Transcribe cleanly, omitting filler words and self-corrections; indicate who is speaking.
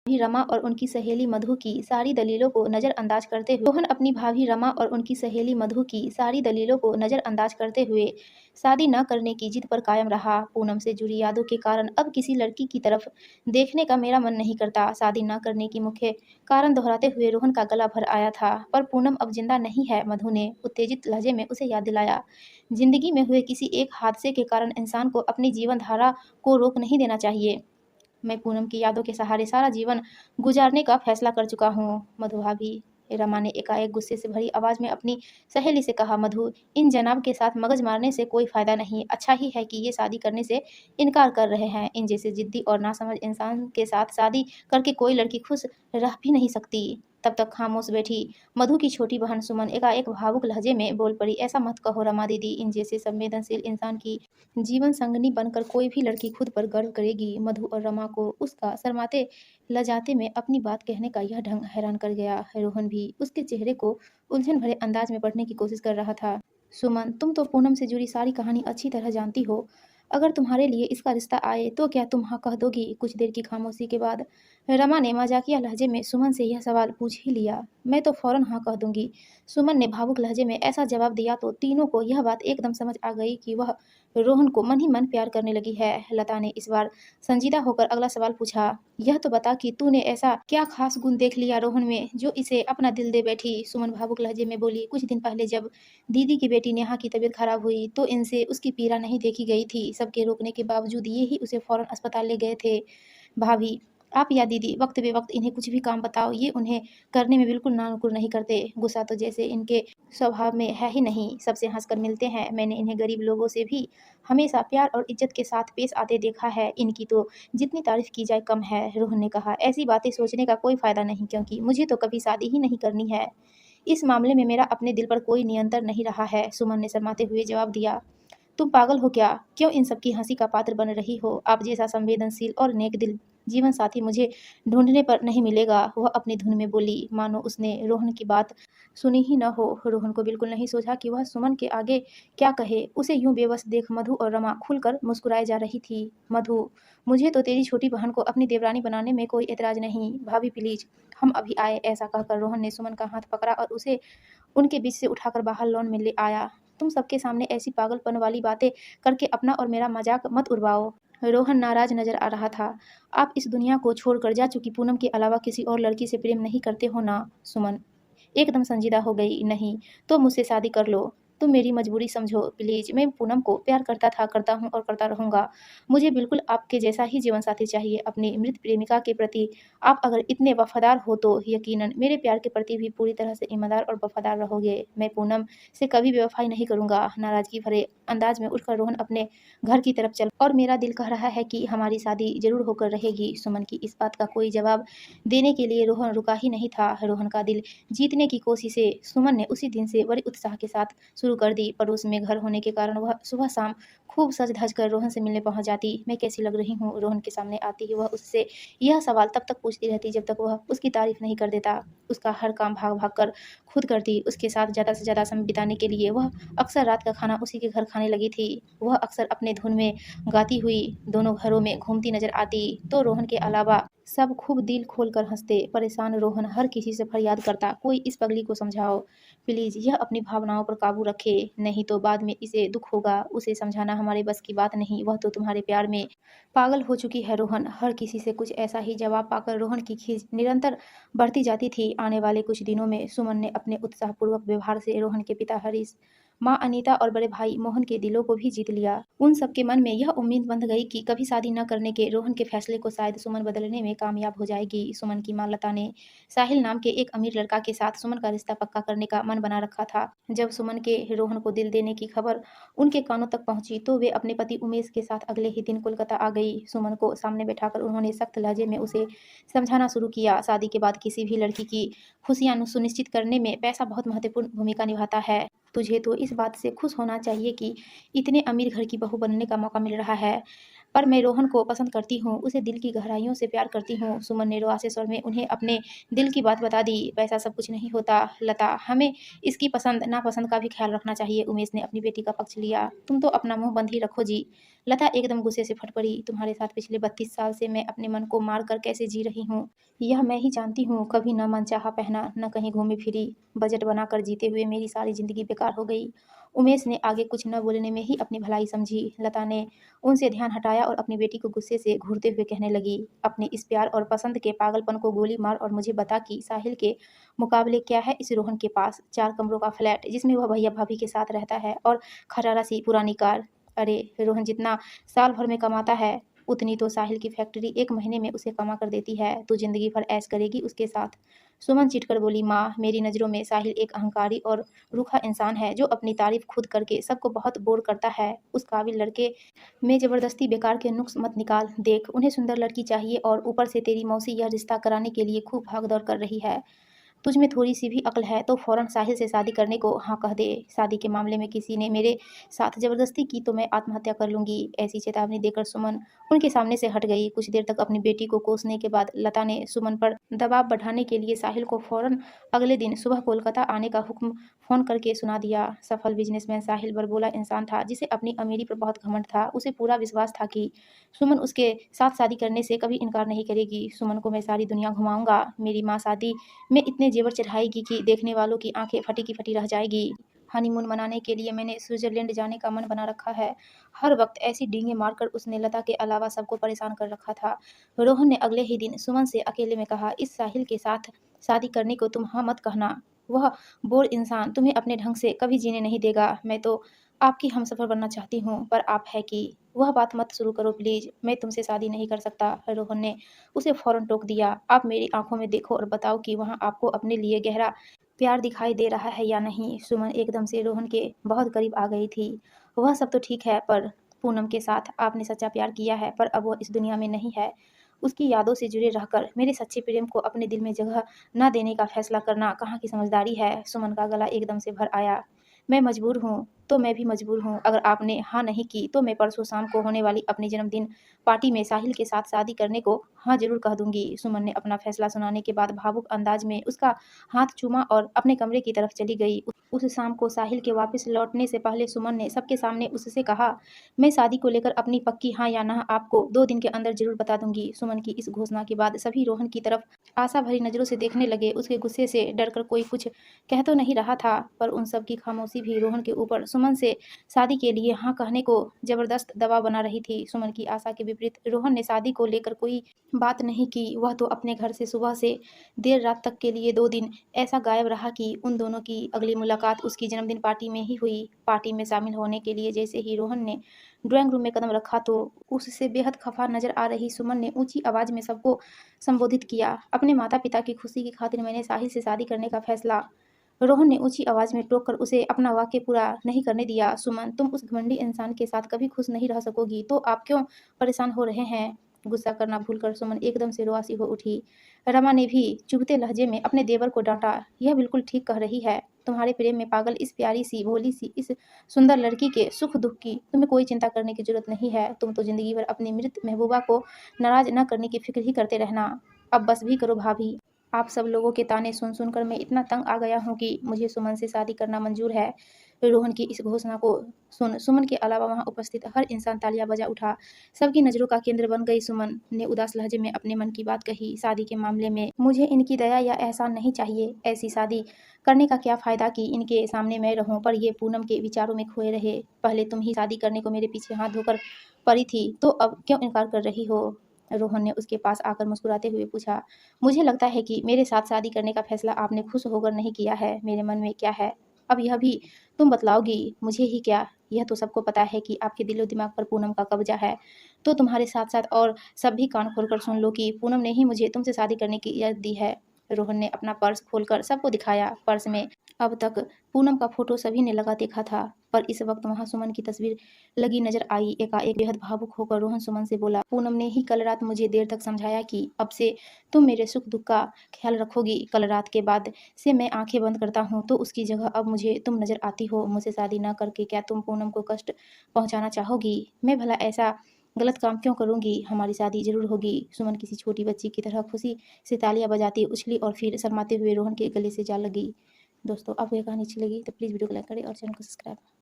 Speaker 1: भाभी रमा और उनकी सहेली मधु की सारी दलीलों को नज़रअंदाज करते हुए रोहन अपनी भाभी रमा और उनकी सहेली मधु की सारी दलीलों को नज़रअंदाज करते हुए शादी न करने की जिद पर कायम रहा। पूनम से जुड़ी यादों के कारण अब किसी लड़की की तरफ देखने का मेरा मन नहीं करता। शादी न करने की मुख्य कारण दोहराते हुए रोहन का गला भर आया था। पर पूनम अब जिंदा नहीं है, मधु ने उत्तेजित लहजे में उसे याद दिलाया। जिंदगी में हुए किसी एक हादसे के कारण इंसान को अपनी जीवन धारा को रोक नहीं देना चाहिए। मैं पूनम की यादों के सहारे सारा जीवन गुजारने का फैसला कर चुका हूँ। मधु भाभी, रमा ने एकाएक गुस्से से भरी आवाज में अपनी सहेली से कहा। मधु, इन जनाब के साथ मगज मारने से कोई फायदा नहीं। अच्छा ही है कि ये शादी करने से इनकार कर रहे हैं। इन जैसे जिद्दी और नासमझ इंसान के साथ शादी करके कोई लड़की खुश रह भी नहीं सकती। तब तक खामोश बैठी मधु की छोटी बहन सुमन एकाएक भावुक लहजे में बोल पड़ी। ऐसा मत कहो रमा दीदी, इन जैसे संवेदनशील इंसान की जीवन संगनी बनकर कोई भी लड़की खुद पर गर्व करेगी। मधु और रमा को उसका शर्माते लजाते में अपनी बात कहने का यह ढंग हैरान कर गया। रोहन भी उसके चेहरे को उलझन भरे अंदाज में पढ़ने की कोशिश कर रहा था। सुमन, तुम तो पूनम से जुड़ी सारी कहानी अच्छी तरह जानती हो। अगर तुम्हारे लिए इसका रिश्ता आए तो क्या तुम हाँ कह दोगी? कुछ देर की खामोशी के बाद रमा ने मजाकिया लहजे में सुमन से यह सवाल पूछ ही लिया। मैं तो फौरन हाँ कह दूंगी। सुमन ने भावुक लहजे में ऐसा जवाब दिया तो तीनों को यह बात एकदम समझ आ गई कि वह रोहन को मन ही मन प्यार करने लगी है। लता ने इस बार संजीदा होकर अगला सवाल पूछा। यह तो बता कि तूने ऐसा क्या खास गुण देख लिया रोहन में जो इसे अपना दिल दे बैठी? सुमन भावुक लहजे में बोली। कुछ दिन पहले जब दीदी की बेटी नेहा की तबीयत खराब हुई तो इनसे उसकी पीड़ा नहीं देखी गई थी। सबके रोकने के बावजूद ये ही उसे फौरन अस्पताल ले गए थे। भाभी, आप या दीदी वक्त बेवक्त इन्हें कुछ भी काम बताओ, ये उन्हें करने में बिल्कुल नानुकुर नहीं करते। गुस्सा तो जैसे इनके स्वभाव में है ही नहीं। सबसे हंसकर मिलते हैं। मैंने इन्हें गरीब लोगों से भी हमेशा प्यार और इज्जत के साथ पेश आते देखा है। इनकी तो जितनी तारीफ की जाए कम है। रोहन ने कहा। ऐसी बातें सोचने का कोई फायदा नहीं, क्योंकि मुझे तो कभी शादी ही नहीं करनी है। इस मामले में मेरा अपने दिल पर कोई नियंत्रण नहीं रहा है। सुमन ने शर्माते हुए जवाब दिया। तुम पागल हो क्या? क्यों इन सबकी हंसी का पात्र बन रही हो? आप जैसा संवेदनशील और नेक दिल जीवन साथी मुझे ढूंढने पर नहीं मिलेगा। वह अपनी धुन में बोली, मानो उसने रोहन की बात सुनी ही न हो। रोहन को बिल्कुल नहीं सोचा कि वह सुमन के आगे क्या कहे। उसे यूं बेबस देख मधु और रमा खुलकर मुस्कुराए जा रही थी। मधु, मुझे तो तेरी छोटी बहन को अपनी देवरानी बनाने में कोई एतराज नहीं। भाभी प्लीज, हम अभी आए। ऐसा कहकर रोहन ने सुमन का हाथ पकड़ा और उसे उनके बीच से उठाकर बाहर लॉन में ले आया। तुम सबके सामने ऐसी पागलपन वाली बातें करके अपना और मेरा मजाक मत उड़वाओ। रोहन नाराज नजर आ रहा था। आप इस दुनिया को छोड़कर जा चुकी पूनम के अलावा किसी और लड़की से प्रेम नहीं करते हो ना? सुमन एकदम संजीदा हो गई। नहीं तो मुझसे शादी कर लो। तुम मेरी मजबूरी समझो प्लीज। मैं पूनम को प्यार करता था, करता हूँ और करता रहूंगा। मुझे बिल्कुल आपके जैसा ही जीवन साथी चाहिए। अपनी मृत प्रेमिका के प्रति आप अगर इतने वफादार हो तो यकीनन मेरे प्यार के प्रति भी पूरी तरह से ईमानदार और वफादार रहोगे। मैं पूनम से कभी बेवफाई नहीं करूंगा। नाराजगी भरे अंदाज में उठकर रोहन अपने घर की तरफ चल और मेरा दिल कह रहा है कि हमारी शादी जरूर होकर रहेगी। सुमन की इस बात का कोई जवाब देने के लिए रोहन रुका ही नहीं था। रोहन का दिल जीतने की कोशिशें सुमन ने उसी दिन से बड़े उत्साह के साथ शुरू कर दी। पड़ोस में घर होने के कारण वह सुबह शाम खूब सज धज कर रोहन से मिलने पहुंच जाती। मैं कैसी लग रही हूँ? रोहन के सामने आती ही वह उससे यह सवाल तब तक पूछती रहती जब तक वह उसकी तारीफ नहीं कर देता। उसका हर काम भाग भाग कर खुद करती। उसके साथ ज़्यादा से ज़्यादा समय बिताने के लिए वह अक्सर रात का खाना उसी के घर खाने लगी थी। वह अक्सर अपने धुन में गाती हुई दोनों घरों में घूमती नजर आती तो रोहन के अलावा सब खूब दिल खोलकर हंसते। परेशान रोहन हर किसी से फरियाद करता, कोई इस पगली को समझाओ प्लीज, यह अपनी भावनाओं पर काबू रखे, नहीं तो बाद में इसे दुख होगा। उसे समझाना हमारे बस की बात नहीं। वह तो तुम्हारे प्यार में पागल हो चुकी है। रोहन हर किसी से कुछ ऐसा ही जवाब पाकर रोहन की खींच निरंतर बढ़ती जाती थी। आने वाले कुछ दिनों में सुमन ने अपने उत्साहपूर्वक व्यवहार से रोहन के पिता हरीश, माँ अनीता और बड़े भाई मोहन के दिलों को भी जीत लिया। उन सबके मन में यह उम्मीद बंध गई कि कभी शादी न करने के रोहन के फैसले को शायद सुमन बदलने में कामयाब हो जाएगी। सुमन की माँ लता ने साहिल नाम के एक अमीर लड़का के साथ सुमन का रिश्ता पक्का करने का मन बना रखा था। जब सुमन के रोहन को दिल देने की खबर उनके कानों तक पहुंची तो वे अपने पति उमेश के साथ अगले ही दिन कोलकाता आ गई। सुमन को सामने बैठाकर उन्होंने सख्त लहजे में उसे समझाना शुरू किया। शादी के बाद किसी भी लड़की की खुशियां सुनिश्चित करने में पैसा बहुत महत्वपूर्ण भूमिका निभाता है। तुझे तो इस बात से खुश होना चाहिए कि इतने अमीर घर की बहू बनने का मौका मिल रहा है। पर मैं रोहन को पसंद करती हूँ, उसे दिल की गहराइयों से प्यार करती हूँ। सुमन ने रोआसे स्वर में उन्हें अपने दिल की बात बता दी। वैसा सब कुछ नहीं होता लता, हमें इसकी पसंद नापसंद का भी ख्याल रखना चाहिए। उमेश ने अपनी बेटी का पक्ष लिया। तुम तो अपना मुंह बंद ही रखो जी। लता एकदम गुस्से से फट पड़ी। तुम्हारे साथ पिछले 32 साल से मैं अपने मन को मार कर कैसे जी रही हूँ, यह मैं ही जानती हूँ। कभी न मनचाहा पहना, न कहीं घूमी फिरी, बजट बनाकर जीते हुए मेरी सारी जिंदगी बेकार हो गई। उमेश ने आगे कुछ न बोलने में ही अपनी भलाई समझी। लता ने उनसे ध्यान हटाया और अपनी बेटी को गुस्से से घूरते हुए कहने लगी, अपने इस प्यार और पसंद के पागलपन को गोली मार और मुझे बता कि साहिल के मुकाबले क्या है इस रोहन के पास। 4 कमरों का फ्लैट जिसमें वह भैया भाभी के साथ रहता है और खटारा सी पुरानी कार। अरे रोहन जितना साल भर में कमाता है उतनी तो साहिल की फैक्ट्री 1 महीने में उसे कमा कर देती है। तू जिंदगी भर ऐश करेगी उसके साथ। सुमन चिढ़कर बोली, माँ मेरी नज़रों में साहिल एक अहंकारी और रूखा इंसान है जो अपनी तारीफ खुद करके सबको बहुत बोर करता है। उस काबिल लड़के में ज़बरदस्ती बेकार के नुक्स मत निकाल। देख उन्हें सुंदर लड़की चाहिए और ऊपर से तेरी मौसी यह रिश्ता कराने के लिए खूब भाग दौड़ कर रही है। तुझ में थोड़ी सी भी अक्ल है तो फ़ौरन साहिल से शादी करने को हाँ कह दे। शादी के मामले में किसी ने मेरे साथ ज़बरदस्ती की तो मैं आत्महत्या कर लूँगी। ऐसी चेतावनी देकर सुमन उनके सामने से हट गई। कुछ देर तक अपनी बेटी को कोसने के बाद लता ने सुमन पर दबाव बढ़ाने के लिए साहिल को फ़ौरन अगले दिन सुबह कोलकाता आने का हुक्म फ़ोन करके सुना दिया। सफल बिजनेसमैन साहिल बड़बोला इंसान था जिसे अपनी अमीरी पर बहुत घमंड था। उसे पूरा विश्वास था कि सुमन उसके साथ शादी करने से कभी इनकार नहीं करेगी। सुमन को मैं सारी दुनिया घुमाऊंगा। मेरी माँ शादी में इतने जेवर चढ़ाएगी कि देखने वालों की आंखें फटी की फटी रह जाएगी। हनीमून मनाने के लिए मैंने स्विट्जरलैंड जाने का मन बना रखा है। हर वक्त ऐसी डींगे मारकर उसने लता के अलावा सबको परेशान कर रखा था। रोहन ने अगले ही दिन सुमन से अकेले में कहा, इस साहिल के साथ शादी करने को तुम हाँ मत कहना। वह बोर इंसान तुम्हें अपने ढंग से कभी जीने नहीं देगा। मैं तो आपकी हमसफर बनना चाहती हूँ पर आप है कि वह बात मत शुरू करो प्लीज। मैं तुमसे शादी नहीं कर सकता। रोहन ने उसे फौरन टोक दिया। आप मेरी आंखों में देखो और बताओ कि वहाँ आपको अपने लिए गहरा प्यार दिखाई दे रहा है या नहीं। सुमन एकदम से रोहन के बहुत करीब आ गई थी। वह सब तो ठीक है पर पूनम के साथ आपने सच्चा प्यार किया है पर अब वह इस दुनिया में नहीं है। उसकी यादों से जुड़े रहकर मेरे सच्चे प्रेम को अपने दिल में जगह न देने का फैसला करना कहाँ की समझदारी है। सुमन का गला एकदम से भर आया। मैं मजबूर हूँ तो मैं भी मजबूर हूँ। अगर आपने हाँ नहीं की तो मैं परसों शाम को होने वाली अपने जन्मदिन पार्टी में साहिल के साथ शादी करने को हाँ जरूर कह दूंगी। सुमन ने अपना फैसला सुनाने के बाद भावुक अंदाज में उसका हाथ चूमा और अपने कमरे की तरफ चली गई। उस शाम को साहिल के वापस लौटने से पहले सुमन ने सबके सामने उससे कहा, मैं शादी को लेकर अपनी पक्की हाँ या ना आपको 2 दिन के अंदर जरूर बता दूंगी। सुमन की इस घोषणा के बाद सभी रोहन की तरफ आशा भरी नजरों से देखने लगे। उसके गुस्से से डरकर कोई कुछ कह तो नहीं रहा था पर उन सब की खामोशी भी रोहन के ऊपर सुमन से शादी के लिए हाँ कहने को जबरदस्त दबाव बना रही थी। सुमन की आशा के विपरीत रोहन ने शादी को लेकर कोई बात नहीं की। वह तो अपने घर से सुबह से देर रात तक के लिए 2 दिन ऐसा गायब रहा कि उन दोनों की अगली मुलाकात उसकी जन्मदिन पार्टी में ही हुई। पार्टी में शामिल होने के लिए जैसे ही रोहन ने ड्राइंग रूम में कदम रखा तो उससे बेहद खफा नजर आ रही सुमन ने ऊंची आवाज में सबको संबोधित किया, अपने माता पिता की खुशी की खातिर मैंने साहिल से शादी करने का फैसला। रोहन ने ऊंची आवाज में टोक कर उसे अपना वाक्य पूरा नहीं करने दिया। सुमन, तुम उस घमंडी इंसान के साथ कभी खुश नहीं रह सकोगी तो आप क्यों परेशान हो रहे हैं। गुस्सा करना भूलकर सुमन एकदम से रुआसी हो उठी। रमा ने भी चुभते लहजे में अपने देवर को डांटा, यह बिल्कुल ठीक कह रही है। तुम्हारे प्रेम में पागल इस प्यारी सी भोली सी इस सुंदर लड़की के सुख दुख की तुम्हें कोई चिंता करने की जरूरत नहीं है। तुम तो जिंदगी भर अपनी मृत महबूबा को नाराज न करने की फिक्र ही करते रहना। अब बस भी करो भाभी। आप सब लोगों के ताने सुन सुनकर मैं इतना तंग आ गया हूँ कि मुझे सुमन से शादी करना मंजूर है। रोहन की इस घोषणा को सुन सुमन के अलावा वहां उपस्थित हर इंसान तालियां बजा उठा। सबकी नजरों का केंद्र बन गई। सुमन ने उदास लहजे में अपने मन की बात कही, शादी के मामले में मुझे इनकी दया या एहसान नहीं चाहिए। ऐसी शादी करने का क्या फायदा कि इनके सामने मैं रहूं पर ये पूनम के विचारों में खोए रहे। पहले तुम ही शादी करने को मेरे पीछे हाथ धोकर पड़ी थी तो अब क्यों इनकार कर रही हो। रोहन ने उसके पास आकर मुस्कुराते हुए पूछा, मुझे लगता है कि मेरे साथ शादी करने का फैसला आपने खुश होकर नहीं किया है। मेरे मन में क्या है अब यह भी तुम बतलाओगी। मुझे ही क्या, यह तो सबको पता है कि आपके दिलो दिमाग पर पूनम का कब्जा है। तो तुम्हारे साथ साथ और सब भी कान खोलकर सुन लो कि पूनम ने ही मुझे तुमसे शादी करने की इजाजत दी है। रोहन ने अपना पर्स खोलकर सबको दिखाया। पर्स में अब तक पूनम का फोटो सभी ने लगा देखा था पर इस वक्त वहां सुमन की तस्वीर लगी नजर आई। एकाएक बेहद भावुक होकर रोहन सुमन से बोला, पूनम ने ही कल रात मुझे देर तक समझाया कि अब से तुम मेरे सुख दुख का ख्याल रखोगी। कल रात के बाद से मैं आंखें बंद करता हूँ तो उसकी जगह अब मुझे तुम नजर आती हो। मुझसे शादी न करके क्या तुम पूनम को कष्ट पहुंचाना चाहोगी। मैं भला ऐसा गलत काम क्यों करूँगी, हमारी शादी ज़रूर होगी। सुमन किसी छोटी बच्ची की तरह खुशी से तालियां बजाती उछली और फिर शर्माते हुए रोहन के गले से जा लगी। दोस्तों, आपको ये कहानी अच्छी लगी तो प्लीज़ वीडियो को लाइक करें और चैनल को सब्सक्राइब